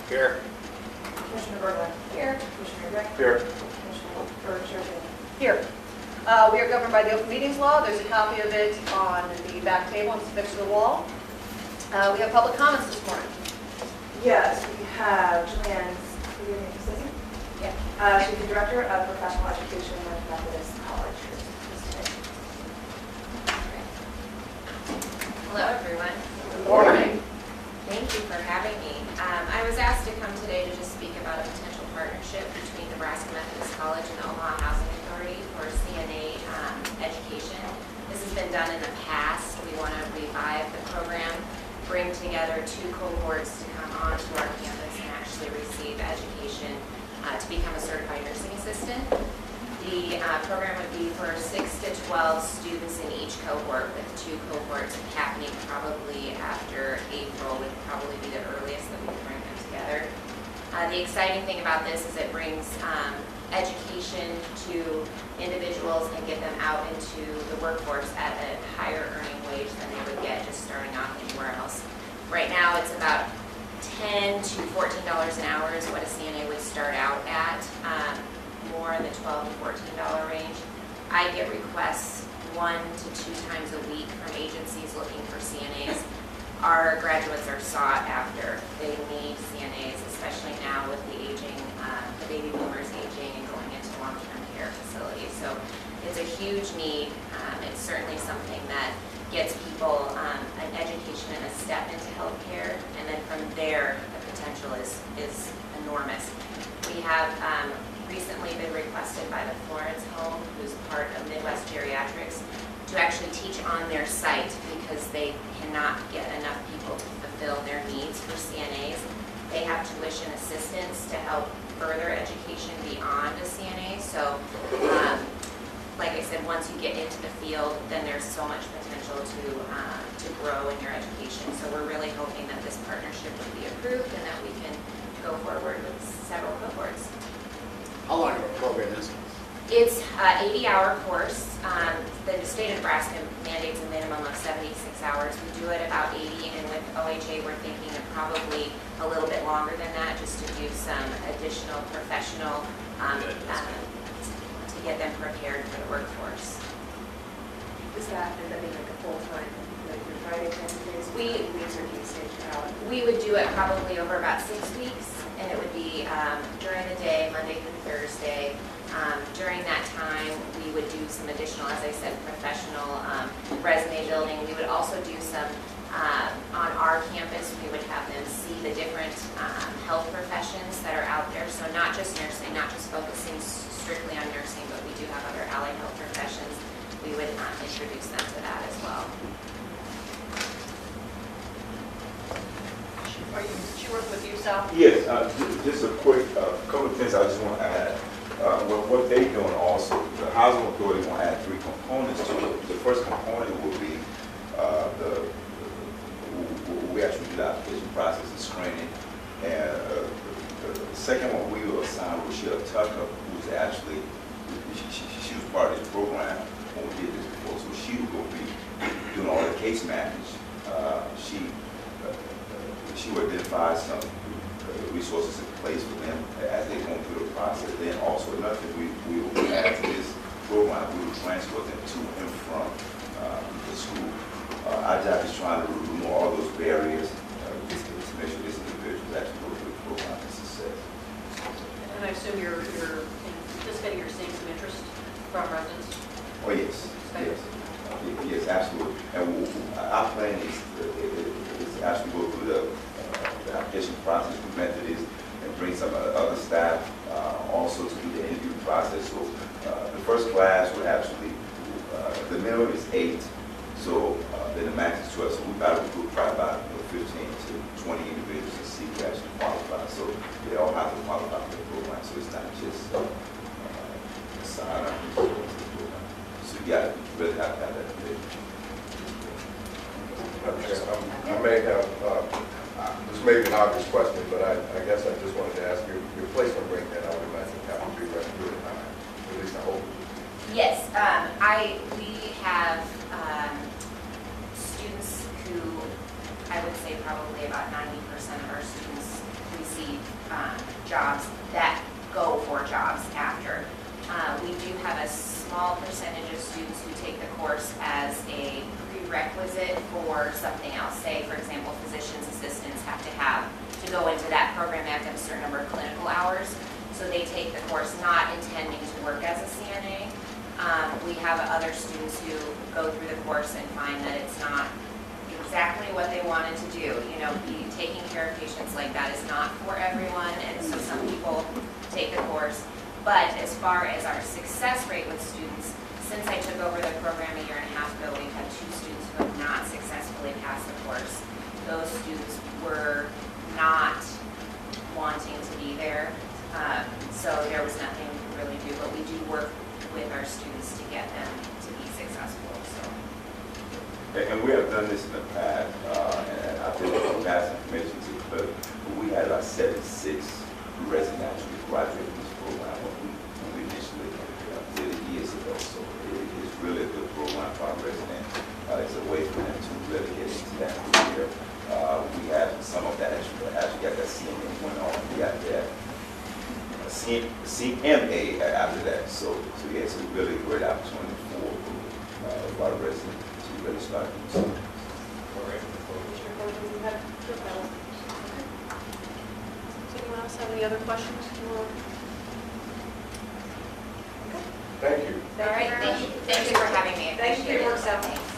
Here. Commissioner Berglund. Here. Commissioner Rick. Here. Commissioner Berger. Here. We are governed by the Open Meetings Law. There's a copy of it on the back table. It's affixed to the wall. We have public comments this morning. Yes, we have Julianne, she's the Director of Professional Education with Methodist College. Hello, everyone. Good morning. Thank you for having me. I was asked to come today to just speak about a potential partnership between Nebraska Methodist College and the Omaha Housing Authority for CNA education. This has been done in the past. We want to revive the program, bring together two cohorts to come onto our campus and actually receive education to become a certified nursing assistant. The program would be for 6 to 12 students in each cohort, with two cohorts happening probably after April would probably be the earliest that we can bring them together. The exciting thing about this is it brings education to individuals and get them out into the workforce at a higher earning wage than they would get just starting off anywhere else. Right now it's about $10 to $14 an hour is what a CNA would start out at, more in the $12 to $14 range. I get requests 1 to 2 times a week from agencies looking for CNAs. Our graduates are sought after. They need CNAs, especially now with the aging, the baby boomers aging and going into long-term care facilities. So it's a huge need. It's certainly something that gets people an education and a step into healthcare, and then from there the potential is enormous. We have recently been requested by the Florence Home, who's part of Midwest Geriatrics, to actually teach on their site because they cannot get enough people to fulfill their needs for CNAs. They have tuition assistance to help further education beyond a CNA. So like I said, once you get into the field, then there's so much potential to grow in your education. So we're really hoping that this partnership would be approved and that we can go forward with several cohorts. How long of a program is it? It's an 80-hour course. The state of Nebraska mandates a minimum of 76 hours. We do it about 80, and with OHA, we're thinking of probably a little bit longer than that, just to do some additional professional to get them prepared for the workforce. Is that end up being like a full-time, like your Friday, Wednesdays, weeks, or do you stage it out? We would do it probably over about 6 weeks, and it would be during the day, Monday through Thursday. During that time, we would do some additional, as I said, professional resume building. We would also do some, on our campus, we would have them see the different health professions that are out there. So not just nursing, not just focusing strictly on nursing, but we do have other allied health professions. We would introduce them to that as well. She worked with you, Sal? Yes, just a quick couple of things I just want to add. What they're doing also, the Housing Authority will add 3 components to it. The first component will be we actually do the application process and screening. And the second one we will assign Rochelle Tucker, who's actually, she was part of this program when we did this before, so she will be doing all the case management. She will identify some resources in place for them as they go through the process. Then also another thing we will add to this program, we will transfer them to and from the school. Our job is trying to remove all those barriers to make sure this individual is actually go through the program and success. And I assume you're anticipating you're seeing some interest from residents? Oh, yes. Yes. Yes, absolutely. And our plan is actually go through the application process with Methodist and bring some other staff also to do the interview process. So the first class will actually, the minimum is 8, so then the max is 12. So we got to recruit probably about 15 to 20 individuals to see who actually qualify. So they all have to qualify for the program. So it's not just sign up and go to the program. So you got to really have to have that individual. I may have, this may be an obvious question, but I guess I just wanted to ask you, your placement breakdown, I would imagine, have to be running through the time, at least I hope. Yes, we have students who, I would say probably about 90% of our students receive jobs that go for jobs after. We do have a small percentage of students who take the course as a prerequisite for something else. Say, for example, physician's assistants have to go into that program, they have to have a certain number of clinical hours. So they take the course not intending to work as a CNA. We have other students who go through the course and find that it's not exactly what they wanted to do. You know, taking care of patients like that is not for everyone, and so some people take the course. But as far as our success rate with students, since I took over the program a year and a half ago, we've had 2 students who have not successfully passed the course. Those students were not wanting to be there, so there was nothing we could really do, but we do work with our students to get them to be successful. So. And we have done this in the past, and I think we'll pass information to the clerk. We had about 76 residents actually graduate from this program when we initially did it years ago. So it's really a good program for our residents. It's a way for them to really get into that career. We have some of that actually got that CMA went on. We got that CMA after that. So yeah, it's a really great opportunity for our residents to really start doing something. Does anyone else have any other questions? Thank you. All right, thank you for having me. I Thank you for your work, appreciate it. Sal.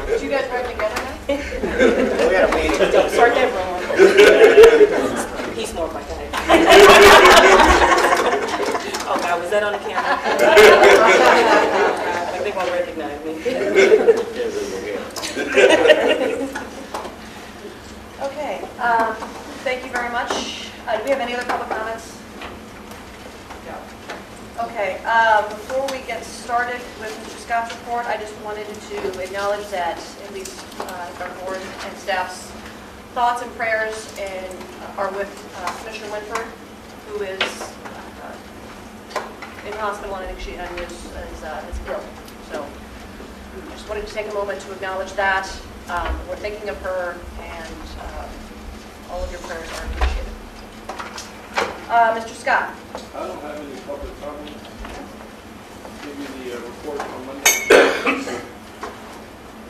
Did you guys ride together now? We got a meeting. Don't start that wrong. He's more my guy. Oh God, was that on the camera? Like they won't recognize me. Okay, thank you very much. Do we have any other public comments? No. Okay, before we get started with Mr. Scott's report, I just wanted to acknowledge that at least our board and staff's thoughts and prayers are with Commissioner Winford, who is in hospital, and I think she is ill. So just wanted to take a moment to acknowledge that. We're thinking of her, and all of your prayers are appreciated. Mr. Scott. I don't have any public comments. Give you the report on Monday.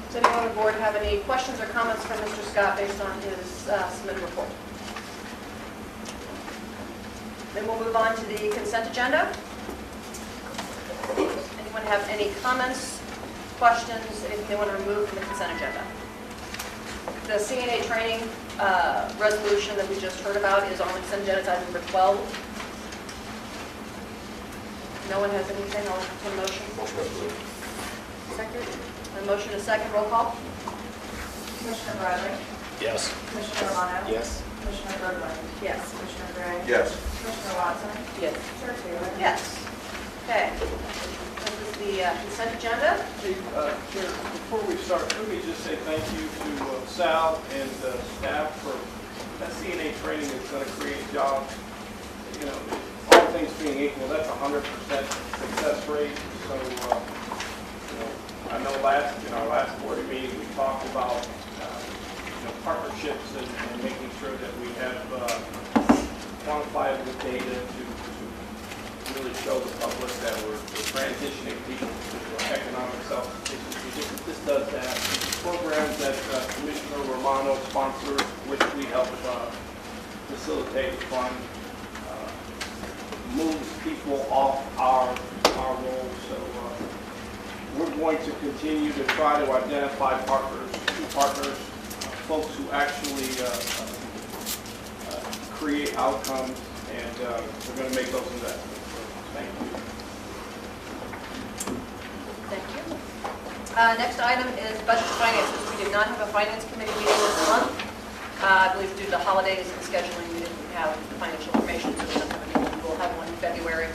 Does anyone on the board have any questions or comments from Mr. Scott based on his submitted report? Then we'll move on to the consent agenda. Anyone have any comments, questions, anything they want to remove from the consent agenda? The CNA training resolution that we just heard about is on the consent agenda, it's item number 12. No one has anything, I'll entertain a motion. Second. A motion and a second, roll call. Commissioner Broderick? Yes. Commissioner Romano? Yes. Commissioner Bergman? Yes. Commissioner Gray? Yes. Commissioner Watson? Yes. Chair Taylor? Yes. Okay. This is the consent agenda. Hey, Chair, before we start, let me just say thank you to Sal and staff for that CNA training is going to create jobs. You know, all things being equal, that's 100% success rate. So, you know, I know in our last board meeting, we talked about partnerships and making sure that we have quantifiable data to really show the public that we're transitioning people to economic self-sufficiency. This does that. Programs that Commissioner Romano sponsors, which we help facilitate and fund, moves people off our roles. So we're going to continue to try to identify partners, folks who actually create outcomes, and we're going to make those investments. So, thank you. Thank you. Next item is budget finances. We did not have a finance committee meeting this month. I believe due to the holidays and scheduling, we didn't have the financial information, so we'll have one in February.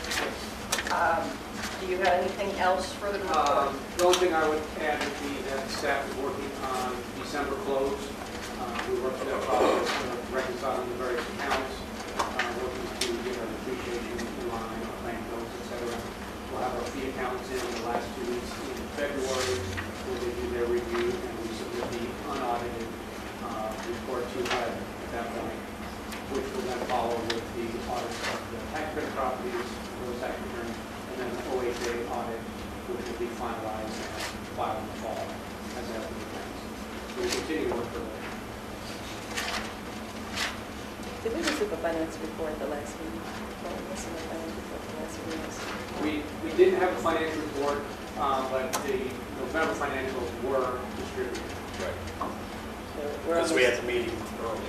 Do you have anything else further to report? The only thing I would add would be that staff is working on December close. We worked on that process, reconciling the various accounts, working to get our depreciation line, our bank notes, et cetera. We'll have our fee accounts in the last 2 weeks follow with the audit of the tax credit properties, those tax returns, and then the OHA audit, which will be finalized and filed in the fall, as has been planned. So we continue to work for that. Did we receive a finance report at the last meeting? Or was it a finance report at the last meeting? We didn't have a financial report, but the November financials were distributed. Because we had the meeting early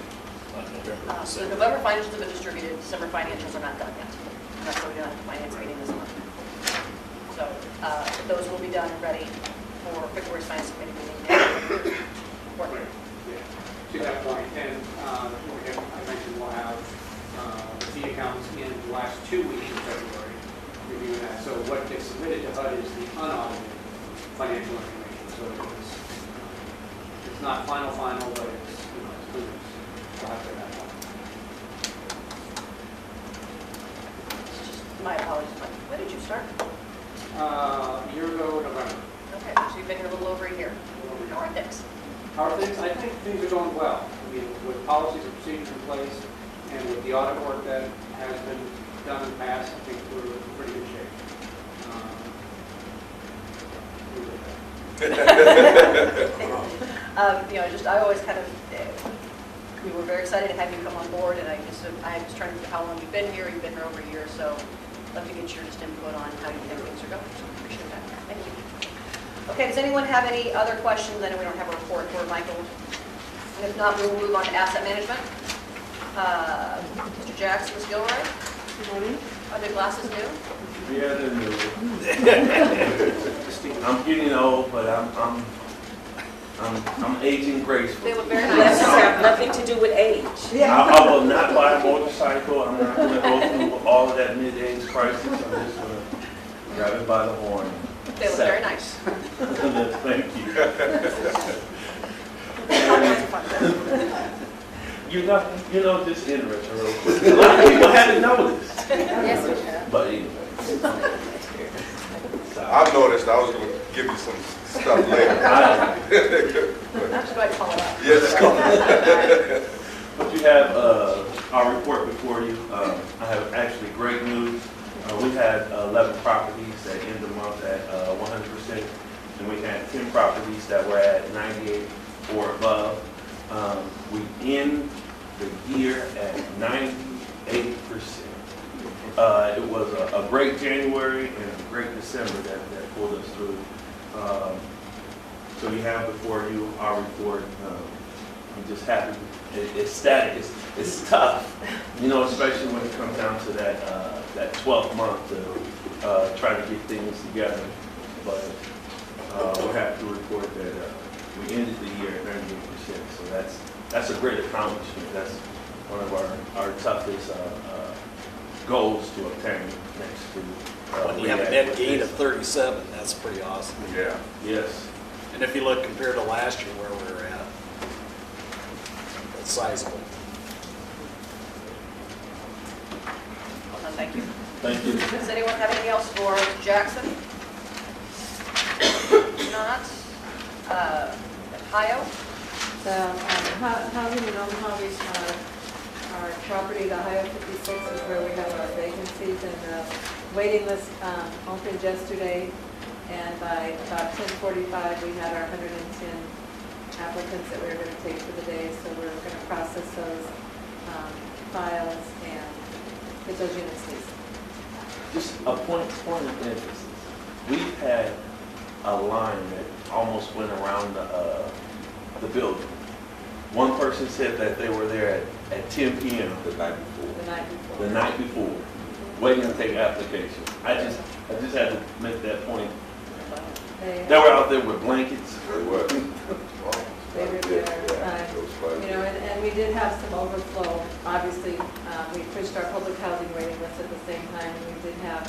on November. So the November financials have been distributed, December financials are not done yet. That's why we don't have the finance meeting this month. So those will be done and ready for February's finance committee meeting. Right, yeah, to that point, and I mentioned we'll have the fee accounts in the last 2 weeks of February, reviewing that. So what gets submitted to HUD is the unaudited financial information. So it's not final, but it's, it's clear. We'll have to have that one. My apologies, Mike. When did you start? A year ago, November. Okay, so you've been here a little over a year. How are things? How are things? I think things are going well. I mean, with policies and procedures in place, and with the audit work that has been done in the past, I think we're in pretty good shape. I always kind of, we were very excited to have you come on board, and I'm just trying to think how long you've been here. You've been here over a year, so I'd love to get your just input on how you think things are going. So appreciate that. Thank you. Okay, does anyone have any other questions? I know we don't have a report for Michael. And if not, we'll move on to asset management. Mr. Jackson, Ms. Gilroy? Good morning. Are the glasses new? Yeah, they're new. I'm getting old, but I'm aging gracefully. They look very Glasses nice. have nothing to do with age. I will not buy a motorcycle. I'm not going to go through all of that mid-age crisis. I'm just going to grab it by the horn. They look very nice. Thank you. Just interesting real quick. A lot of people haven't noticed. Yes, we have. But anyway. I've noticed, I was going to give you some stuff later. I'm just going to call it out. Yes, come But you have our report before you. I have actually great news. We had 11 properties that ended the month at 100%, and we had 10 properties that were at 98 or above. We end the year at 98%. It was a great January and a great December that pulled us through. So you have before you our report. I'm just happy. It's static. It's tough, especially when it comes down to that 12th month to try to get things together. But we're happy to report that we ended the year at 98%. So that's a great accomplishment. That's one of our toughest goals to obtain next to. When you have a net gain of 37, that's pretty awesome. Yeah. Yes. And if you look compared to last year where we were at, that's sizable. Well done, thank you. Thank you. Does anyone have anything else for Jackson? If not, Ohio? The housing in Omaha, our property, the Ohio 56 is where we have our vacancies, and the waiting list opened yesterday, and by about 10:45 we had our 110 applicants that we were going to take for the day, so we're going to process those files and get those units leased. Just a point of emphasis. We've had a line that almost went around the building. One person said that they were there at 10 p.m. The night before. the night before, waiting to take applications. I just had to make that point. They were out there with blankets. They were. They were there. And we did have some overflow. Obviously, we pushed our public housing waiting list at the same time, and we did have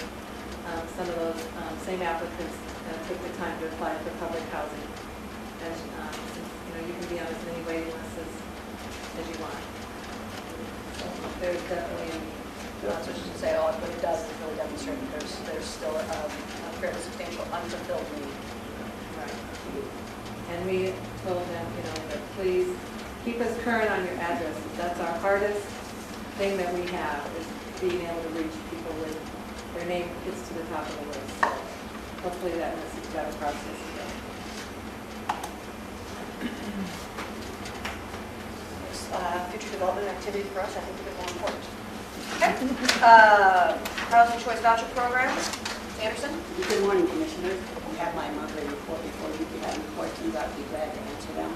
some of those same applicants took the time to apply for public housing. And you can be on as many waiting lists as you want. So there's definitely a need. That's what you should say. What it does is really demonstrate that there's still a fairly substantial unfulfilled need. Right. And we told them, that please keep us current on your addresses. That's our hardest thing that we have is being able to reach people when their name gets to the top of the list. So hopefully that message got across yesterday. Future development activity for us, I think, is more important. Okay. Housing Choice Voucher Program. Anderson? Good morning, Commissioners. We have my monthly report before you. If you have any questions, I'd be glad to answer them.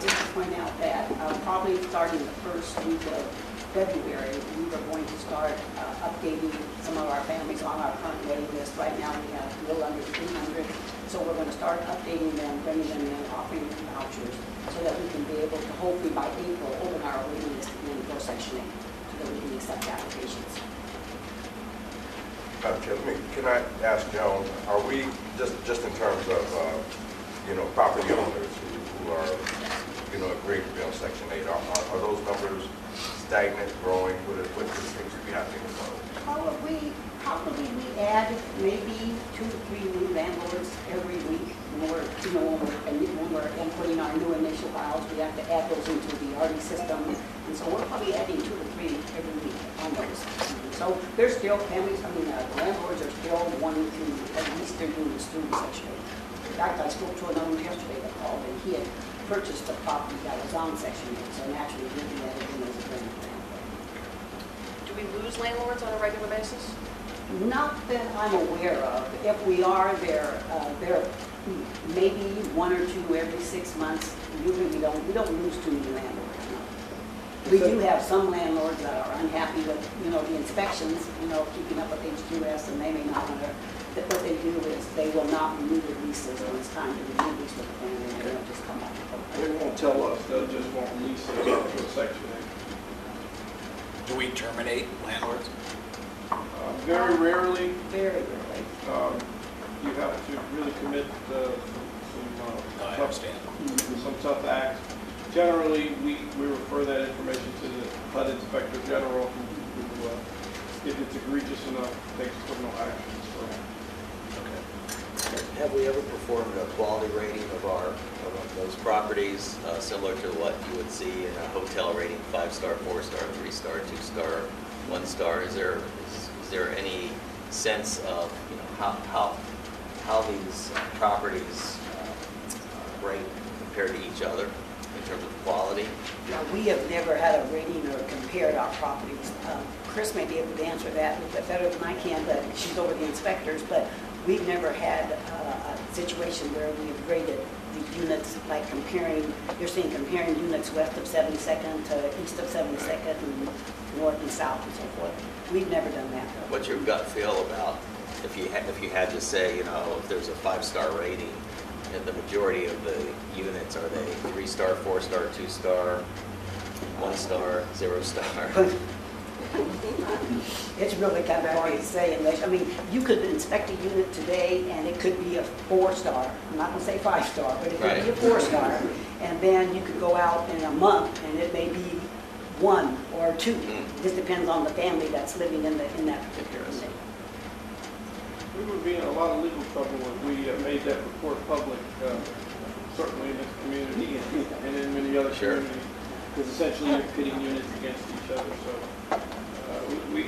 Just to point out that probably starting the first week of February, we were going to start updating some of our families on our current waiting list. Right now, we have a little under 300. So we're going to start updating them, bringing them in, offering them vouchers, so that we can be able to hopefully by April open our waiting list again for Section 8, so that we can accept applications. Can I ask Joan, are we, just in terms of, property owners who are, agreeing to be on Section 8, are those numbers stagnant, growing? What seems to be happening in those? Probably we add maybe 2 to 3 new landlords every week. When we're inputting our new initial files, we have to add those into the RD system. And so we're probably adding 2 to 3 every week on those. So there's still families, the landlords are still wanting to at least their units through Section 8. In fact, I spoke to another one yesterday that called, and he had purchased a property that was on Section 8, so naturally we'll be added in as a brand new landlord. Do we lose landlords on a regular basis? Not that I'm aware of. If we are, they're maybe 1 or 2 every 6 months. Usually we don't lose too many landlords. No. We do have some landlords that are unhappy with the inspections, keeping up with HQS, and they may not want to. What they do is they will not renew the leases when it's time to renew the lease with the family, and they'll just come back and forth. They won't tell us, they'll just won't lease it to a Section 8. Do we terminate landlords? Very rarely. Very rarely. You have to really commit some tough acts. Generally, we refer that information to the HUD Inspector General, who if it's egregious enough, takes criminal actions. Have we ever performed a quality rating of those properties, similar to what you would see in a hotel rating, 5-star, 4-star, 3-star, 2-star, 1-star? Is there any sense of how these properties rate compared to each other in terms of quality? Now, we have never had a rating or compared our properties. Chris may be able to answer that a little bit better than I can, but she's over the inspectors. But we've never had a situation where we have graded the units, like comparing units west of 72nd to east of 72nd and north and south and so forth. We've never done that. What's your gut feel about if you had to say, if there's a 5-star rating, and the majority of the units, are they 3-star, 4-star, 2-star, 1-star, 0-star? It's really kind of hard to say. You could inspect a unit today and it could be a 4-star. I'm not going to say 5-star, but it could be a 4-star. And then you could go out in a month and it may be 1 or 2. It just depends on the family that's living in that particular unit. We would be in a lot of legal trouble if we made that report public, certainly in this community and in many other communities, because essentially you're pitting units against each other. So we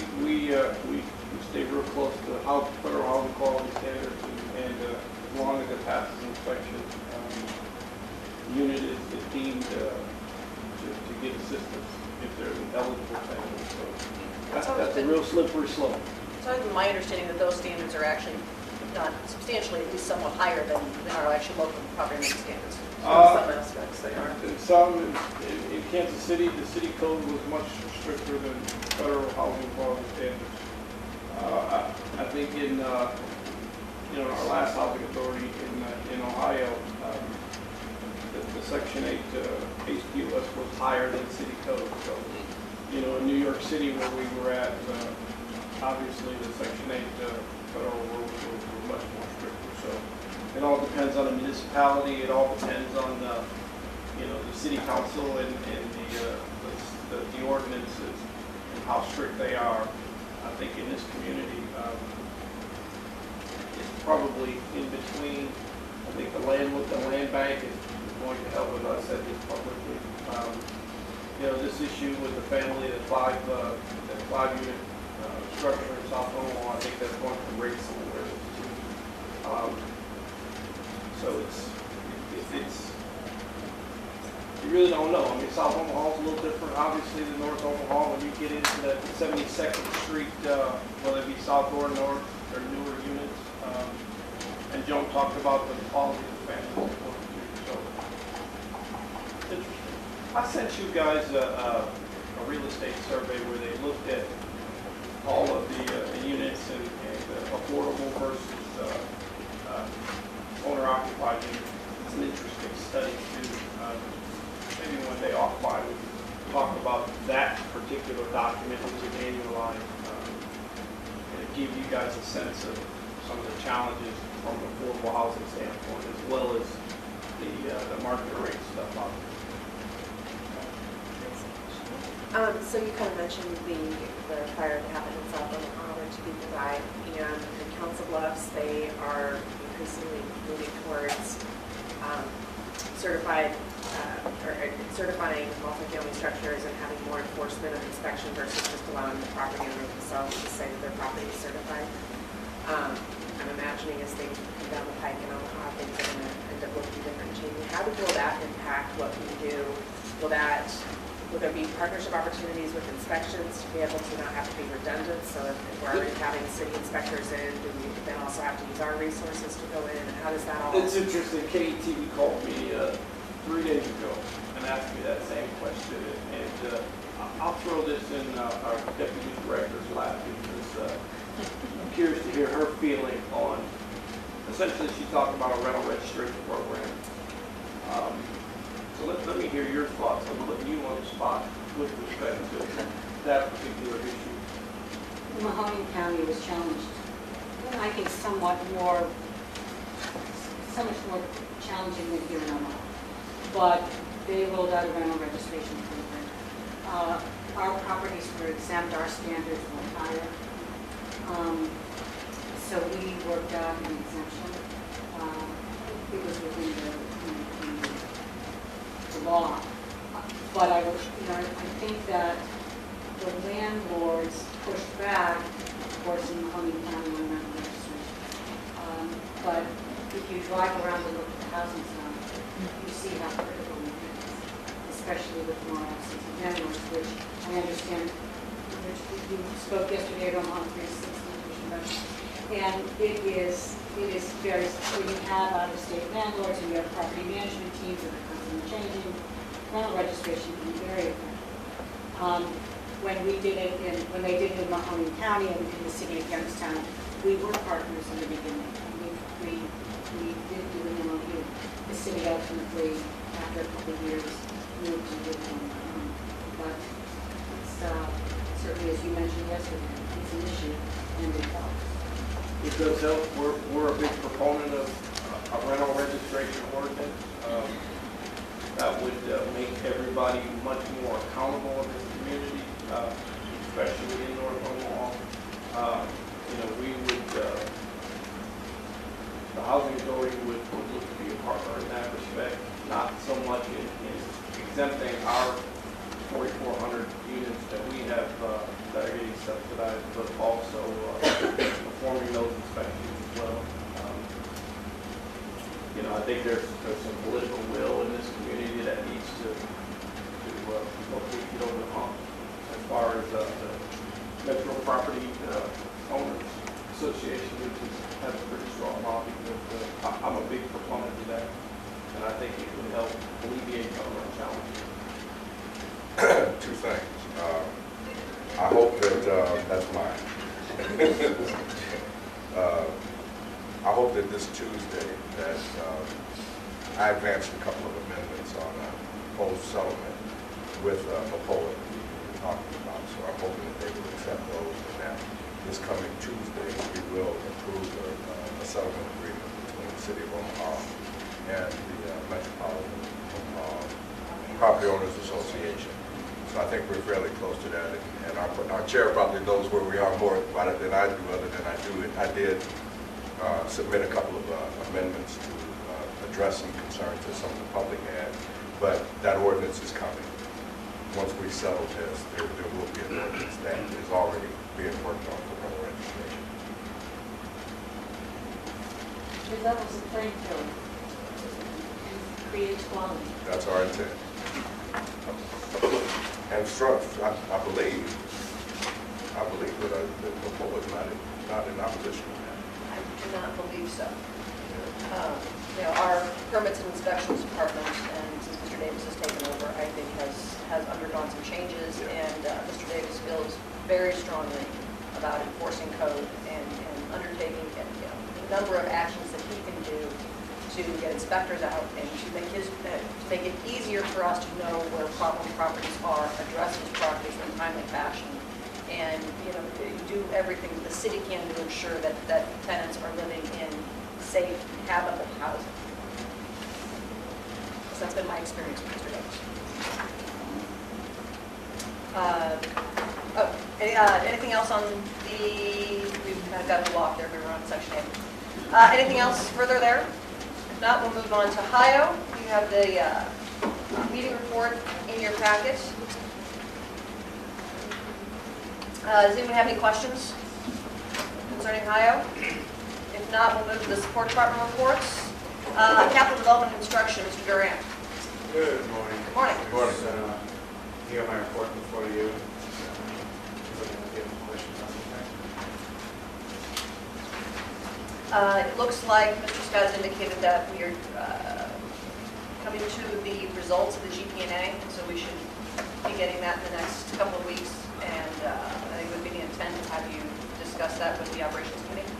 stay real close to federal housing quality standards, and as long as it passes inspection, the unit is deemed to get assistance if they're an eligible family. So that's a real slippery slope. So it's my understanding that those standards are actually, if not substantially, at least somewhat higher than our actual local property maintenance standards. Some aspects they are. In Kansas City, the city code was much stricter than federal housing quality standards. I think in our last housing authority in Ohio, the Section 8 HQS was higher than city code. So, in New York City where we were at, obviously the Section 8 federal rules were much more stricter. So it all depends on the municipality. It all depends on the city council and the ordinances and how strict they are. I think in this community, it's probably in between. I think the land bank is going to help with us at this publicly. this issue with the family, that five-unit structure in South Omaha, I think that's going to raise some awareness too. So it's, you really don't know. I mean, South Omaha is a little different, obviously, than North Omaha. When you get into that 72nd Street, whether it be South or North, or newer units. And Joan talked about the quality of the family too. So, interesting. I sent you guys a real estate survey where they looked at all of the units and affordable versus owner-occupied units. It's an interesting study too. Maybe one day offline we can talk about that particular document, which is annualized, and give you guys a sense of some of the challenges from an affordable housing standpoint, as well as the market rate stuff out there. So you kind of mentioned the fire that happened in South Omaha where 2 people died, and in Council Bluffs, they are increasingly moving towards certifying multifamily structures and having more enforcement and inspection versus just allowing the property owner themselves to say that their property is certified. I'm imagining as things come down the pike in Omaha, things are going to end up looking different and changing. How will that impact what we do? Will there be partnership opportunities with inspections to be able to not have to be redundant? So if we're already having city inspectors in, do we then also have to use our resources to go in? And how does that all? It's interesting. KETV called me 3 days ago and asked me that same question. And I'll throw this in our deputy director's lap because I'm curious to hear her feeling on, essentially she talked about a rental registration program. So let me hear your thoughts. I'm putting you on the spot with respect to that particular issue. Mahoney County was challenged, I think so much more challenging than here in Omaha. But they rolled out a rental registration program. Our properties were exempt, our standards were higher. So we worked out an exemption. It was within the law. But I think that the landlords pushed back, of course, in Mahoney County on rental registration. But if you drive around and look at the housing zone, you see how critical it is, especially with more absentee landlords, which I understand, which you spoke yesterday at Omaha 360, and it is very, when you have out-of-state landlords and you have property management teams that are constantly changing, rental registration can be very effective. When they did it in Mahoney County and in the city of Youngstown, we were partners in the beginning. We did do an MOU. The city ultimately, after a couple of years, moved to do one. But it's certainly, as you mentioned yesterday, it's an issue and it helps. It does help. We're a big proponent of a rental registration ordinance. That would make everybody much more accountable in this community, especially in North Omaha. We would, the housing authority would look to be a partner in that respect, not so much in exempting our 4,400 units that we have that are getting subsidized, but also performing those inspections as well. I think there's some political will in this community that needs to hopefully get over the hump as far as the Metro Property Owners Association, which has a pretty strong lobby. I'm a big proponent of that, and I think it would help alleviate some of our challenges. Two things. I hope that, that's mine. I hope that this Tuesday that I advanced a couple of amendments on a proposed settlement with McCullough that we were talking about. So I'm hoping that they will accept those and that this coming Tuesday we will approve a settlement agreement between the City of Omaha and the Metropolitan Omaha Property Owners Association. So I think we're fairly close to that, and our chair probably knows where we are more about it than I do, other than I do it. I did submit a couple of amendments to address some concerns that some of the public had, but that ordinance is coming. once we settle this, there will be an ordinance that is already being worked on for rental registration. It levels the playing field. Creates quality. That's our intent. And I believe that the board is not in opposition to that. I do not believe so. Our permits and inspections department, and since Mr. Davis has taken over, I think has undergone some changes, and Mr. Davis feels very strongly about enforcing code and undertaking a number of actions that he can do to get inspectors out and to make it easier for us to know where problem properties are, address these properties in a timely fashion, and do everything that the city can to ensure that tenants are living in safe, habitable housing. So that's been my experience with Mr. Davis. Anything else on we've kind of got a block there, we were on section 8. Anything else further there? If not, we'll move on to HIO. You have the meeting report in your packet. Does anyone have any questions concerning HIO? If not, we'll move to the support department reports. Capital development and construction, Mr. Durant. Good morning. Good morning. Good morning. You have my report before you. Looking to get any questions on anything? It looks like Mr. Scott has indicated that we are coming to the results of the GP&A, so we should be getting that in the next couple of weeks. And I think it would be the intent to have you discuss that with the operations committee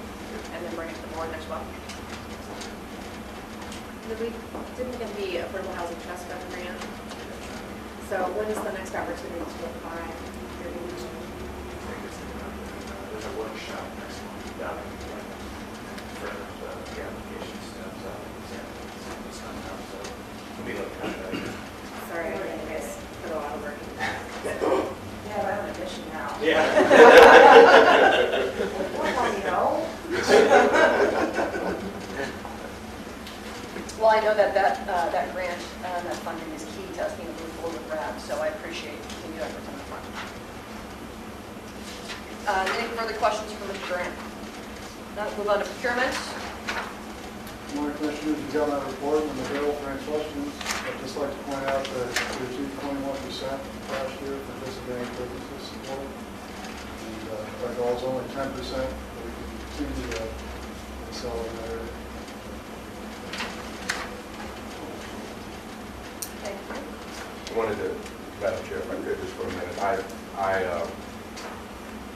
and then bring it to the board next month. Didn't get the Affordable Housing Trust Fund grant. So when is the next opportunity to apply? There's a workshop next month down in for the application steps out. It's coming up, so we'll be looking at that. Sorry, I know you guys put a lot of work into that. Yeah, I have an addition now. Yeah. Well, I know that grant and that funding is key to us being able to move forward with RAB, so I appreciate continued efforts on the front. Any further questions for Mr. Durant? Now, move on to procurement. Good morning, Commissioners. You got my report on the bill for any questions. I'd just like to point out that we achieved 21% last year for disadvantaged businesses support. And our goal is only 10%, but we can continue to sell in that area. Thank you. I wanted to, Madam Chair, if I could just for a minute,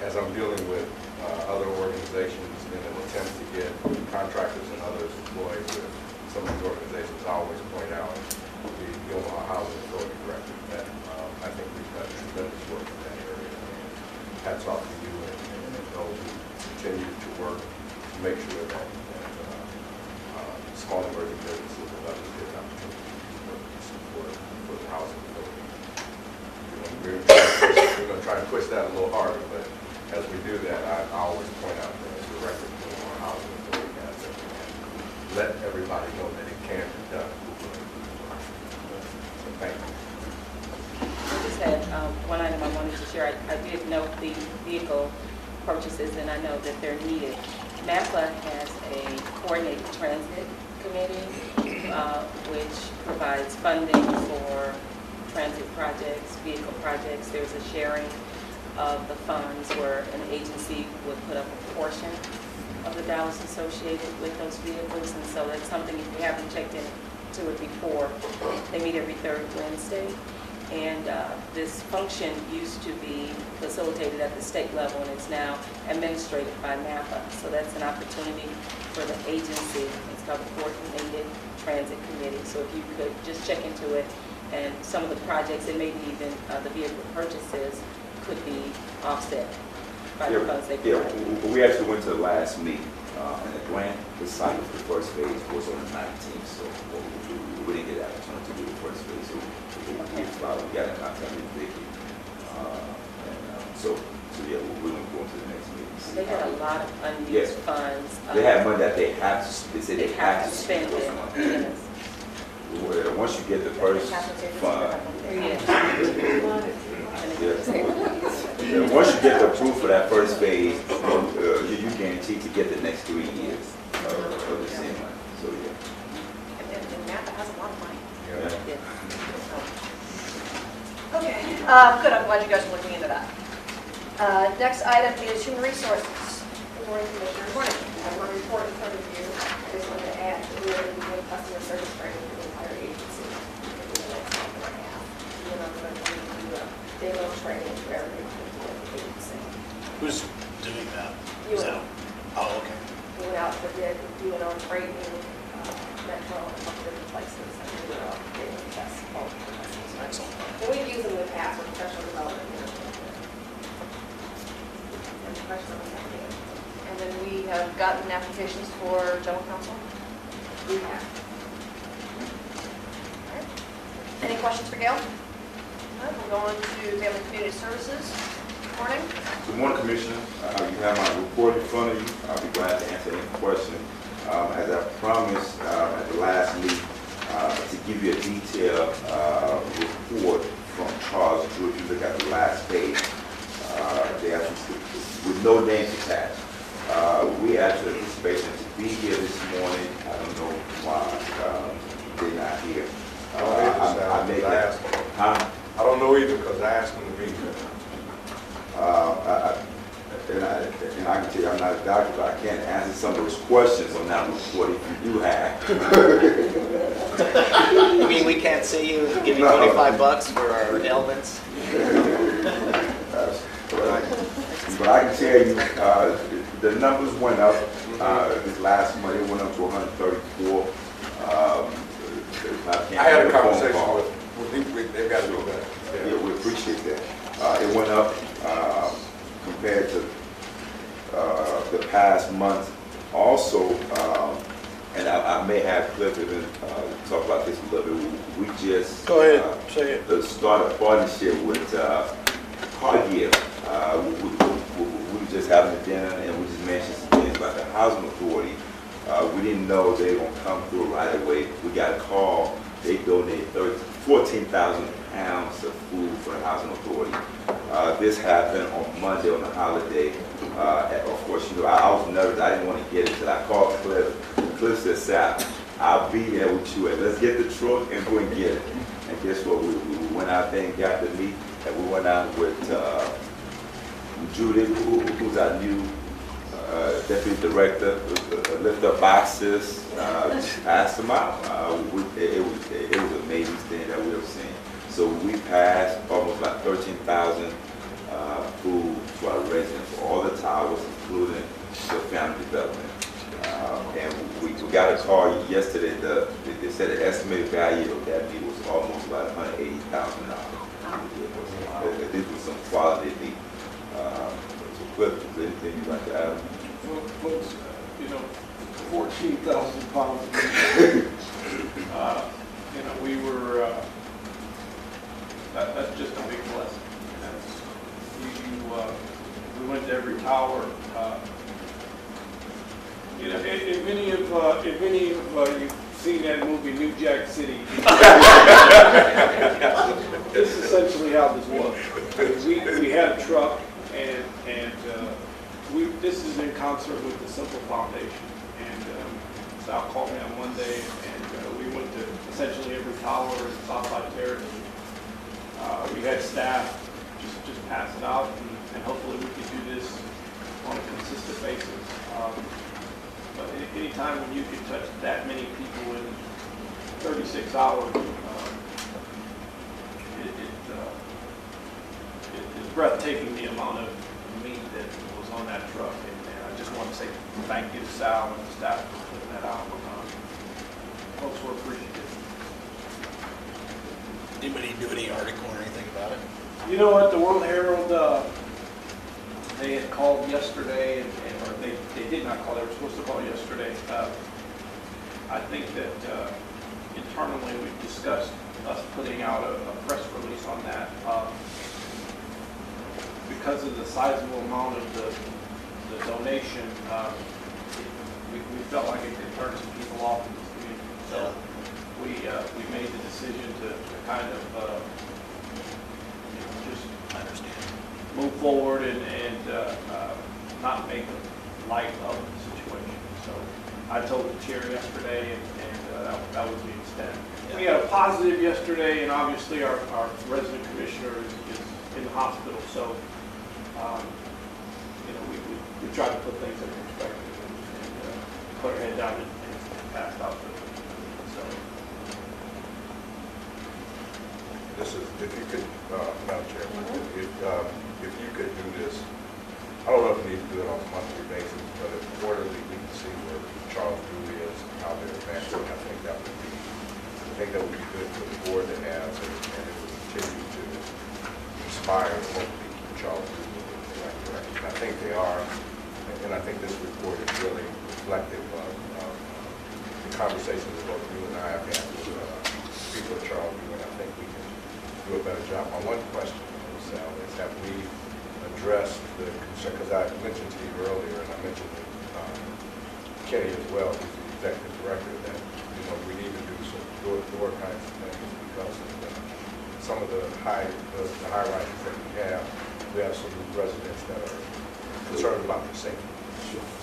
as I'm dealing with other organizations in an attempt to get contractors and others employed with some of these organizations, I always point out the Omaha Housing Authority Director that I think we've done tremendous work in that area. And hats off to you and those who continue to work to make sure that small emerging businesses and others get an opportunity to work and support for the housing authority. We're going to try to push that a little harder, but as we do that, I always point out the record of our housing authority has it and let everybody know that it can be done. So thank you. I just had one item I wanted to share. I did note the vehicle purchases, and I know that they're needed. NAPA has a coordinated transit committee, which provides funding for transit projects, vehicle projects. There's a sharing of the funds where an agency would put up a portion of the dollars associated with those vehicles. And so that's something, if you haven't checked into it before, they meet every third Wednesday. And this function used to be facilitated at the state level, and it's now administrated by NAPA. So that's an opportunity for the agency. It's called the Coordinated Transit Committee. So if you could just check into it, and some of the projects, and maybe even the vehicle purchases, could be offset by the funds they provide. Yeah, we actually went to the last meeting, and the grant, the cycle for the first phase was on the 19th, so we didn't get the opportunity to do the first phase. So we got in contact with Vicky, so yeah, we're going to go into the next meeting. They had a lot of unused funds. They have money that they have to, they say they have to spend it. Yes. once you get the first fund, yeah, once you get the approval for that first phase, you guaranteed to get the next 3 years of the same money. So, yeah. And Napa has a lot of money. Yeah. Okay, good, I'm glad you guys are looking into that. Next item is human resources. Good morning, Commissioner. Good morning. I have my report in front of you. I just wanted to add that we are going to give customer service training for the entire agency in the next month and a half. And then I'm going to do demo training for every employee of the agency. Who's doing that? You Is and that- Oh, okay. We went out for bid, we went on freight and Metro and a couple different places. And we were all daily tests, all the tests. Excellent. And we've used them in the past for professional development. Any questions on that? And then we have gotten applications for general counsel. We have. Any questions for Gail? All right, we'll go on to family community services. Morning. Good morning, Commissioner. You have my report in front of you. I'll be glad to answer any question. As I promised at the last meeting, to give you a detailed report from Charles Drew. If you look at the last page, they actually, with no names attached. We actually anticipated to be here this morning. I don't know why they're not here. I make it. Huh? I don't know either, because I asked them to be here. And I can tell you, I'm not a doctor, but I can't answer some of those questions on that report if you do have. You mean we can't see you and give you $25 for our ailments? But I can tell you, the numbers went up this last month. It went up to 134. I had a conversation with they've got to do that. Yeah, we appreciate that. It went up compared to the past month. Also, and I may have Clifford talk about this a little bit. We just Go ahead, say it. Start a partnership with Cargill. We just having a dinner and we just mentioned some things about the housing authority. We didn't know they were going to come through right away. We got a call. They donated 14,000 pounds of food for the housing authority. This happened on Monday on the holiday. Of course, you know, I was nervous. I didn't want to get it until I called Cliff. Cliff said, "Sal, I'll be there with you. And let's get the truck and go and get it." And guess what? We went out there and got the meat. And we went out with Judy, who's our new deputy director, lift up boxes, passed them out. It was an amazing thing that we have seen. So we passed almost like 13,000 food to our residents, all the towers, including the family development. And we got a call yesterday. They said the estimated value of that meat was almost about $180,000. This was some quality meat. So Cliff, is there anything you'd like to add? Well, folks, 14,000 pounds of meat. We were, that's just a big blessing. We went to every tower. If any of you've seen that movie New Jack City, this is essentially how this was. We had a truck, and this is in concert with the Simple Foundation. And Sal called me on Monday, and we went to essentially every tower in Southside Terrace. We had staff just pass it out, and hopefully we can do this on a consistent basis. But anytime when you can touch that many people in 36 hours, it's breathtaking the amount of meat that was on that truck. And I just want to say thank you to Sal and the staff for putting that out. Folks were appreciative. Anybody do any article or anything about it? You know what, the World Herald, they had called yesterday, or they did not call, they were supposed to call yesterday. I think that internally we've discussed us putting out a press release on that. Because of the sizable amount of the donation, we felt like it could turn some people off in this community. So we we made the decision to kind of, just move forward and not make light of the situation. So I told the chair yesterday, and that was the extent. We had a positive yesterday, and obviously our resident commissioner is in the hospital, so, we try to put things in perspective and put our head down and pass out. So. This is, if you could, Madam Chair, if you could do this, I don't know if you need to do it on a monthly basis, but if quarterly, we can see where Charles Drew is, how they're advancing. I think that would be good for the board to have, and it would continue to inspire and hopefully keep Charles Drew moving in the right direction. I think they are, and I think this report is really reflective of the conversations that both you and I have had with people at Charles Drew, and I think we can do a better job. My one question, Sal, is have we addressed the concern, because I mentioned to you earlier, and I mentioned to Kenny as well, who's the executive director, that we need to do some door-to-door kinds of things because of some of the high rises that we have some residents that are concerned about their safety.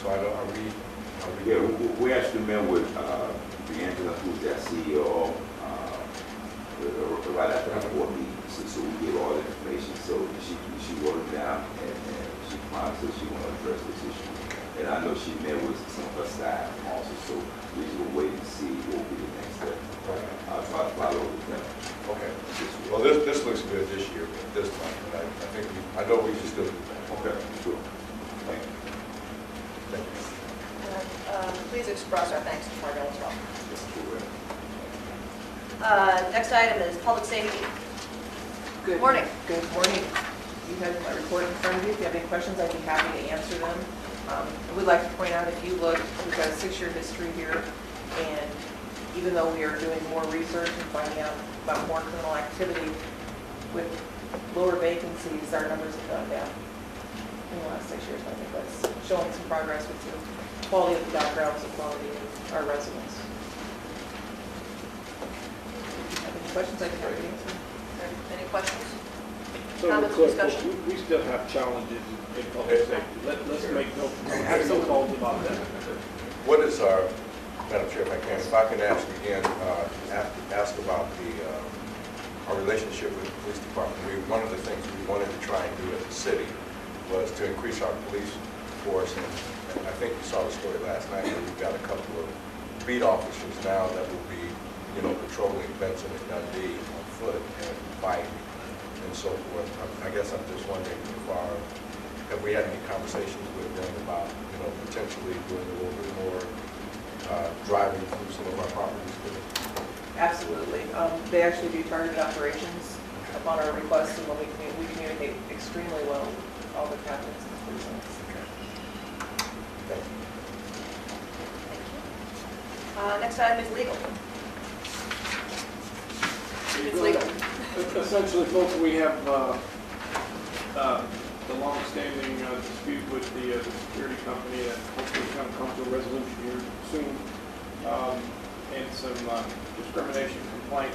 So I know, Yeah, we actually met with Angela, who's our CEO, right after our board meeting, so we gave all the information. So she wrote it down, and she promised that she want to address this issue. And I know she met with some of her staff also, so we will wait and see what will be the next step. I'll try to follow with them. Okay. Well, this looks good this year, but this time, and I think I know we can still do that. Okay, sure. Thank you. Thank you. Please express our thanks to Margot as well. Yes, sure. Next item is public safety. Good Morning. Good morning. You have my report in front of you. If you have any questions, I'd be happy to answer them. I would like to point out, if you look, we've got a 6-year history here, and even though we are doing more research and finding out about more criminal activity, with lower vacancies, our numbers have gone down in the last 6 years. I think that's showing some progress with the quality of the backgrounds, the quality of our residents. If you have any questions, I'd be happy to answer. Any questions? So Comments, clerk, discussion? we still have challenges in public safety. Let's make no calls about that. What is our, Madam Chair, if I can ask again, ask about our relationship with the police department. One of the things we wanted to try and do as a city was to increase our police force, and I think you saw the story last night where we've got a couple of beat officers now that will be, patrolling Benson and Dundee on foot and bike and so forth. I guess I'm just wondering, have we had any conversations with them about, potentially doing a little bit more driving through some of our properties? Absolutely. They actually do targeted operations upon our request, and when we communicate extremely well with all the captains and precincts. Thank you. Next item is legal. It's legal. Essentially, folks, we have the long-standing dispute with the security company that hopefully is going to come to a resolution here soon, and some discrimination complaint.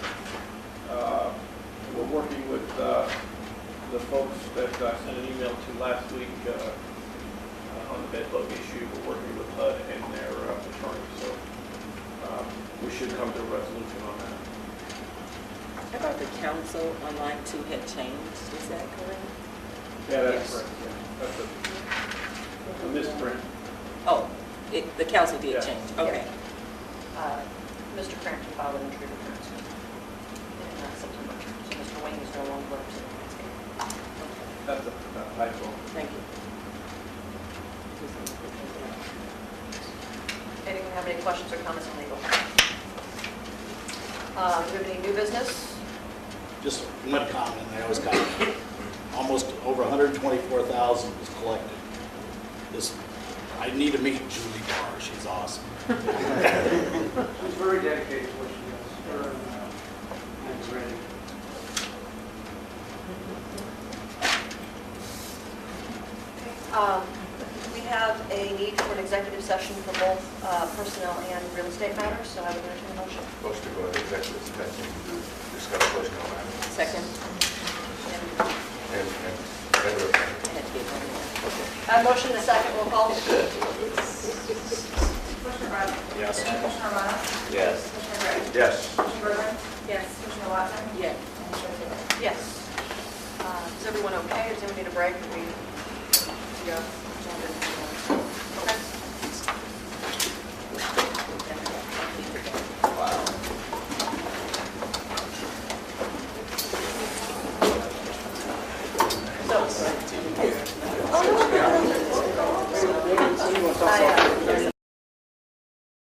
We're working with the folks that I sent an email to last week on the bedbug issue. We're working with HUD and their attorney, so we should come to a resolution on that. I thought the council on line 2 had changed. Is that correct? Yeah, that's Yes. correct. Yeah. That's a misprint. Oh, the council did Yeah. change. Okay. Mr. Crampton filed an entry return in September, so Mr. Wayne is no longer representing. That's a typo. Thank you. Anyone have any questions or comments on legal? Do we have any new business? Just one comment, I always comment. Almost over 124,000 was collected. I need to meet Julie Barr, she's awesome. She's very dedicated to what she does. And ready. We have a need for an executive session for both personnel and real estate matters, so I would entertain a motion. Motion to go into executive session. continue to discuss personnel matters. Second. And Motion and a second, roll call. Commissioner Brown? Yes. Commissioner Romero? Yes. Commissioner Gray? yes. Commissioner Bergman? Yes. Commissioner Watson? Yes. And Commissioner Taylor? Yes. Is everyone okay? Does anyone need a break? Are we, yeah.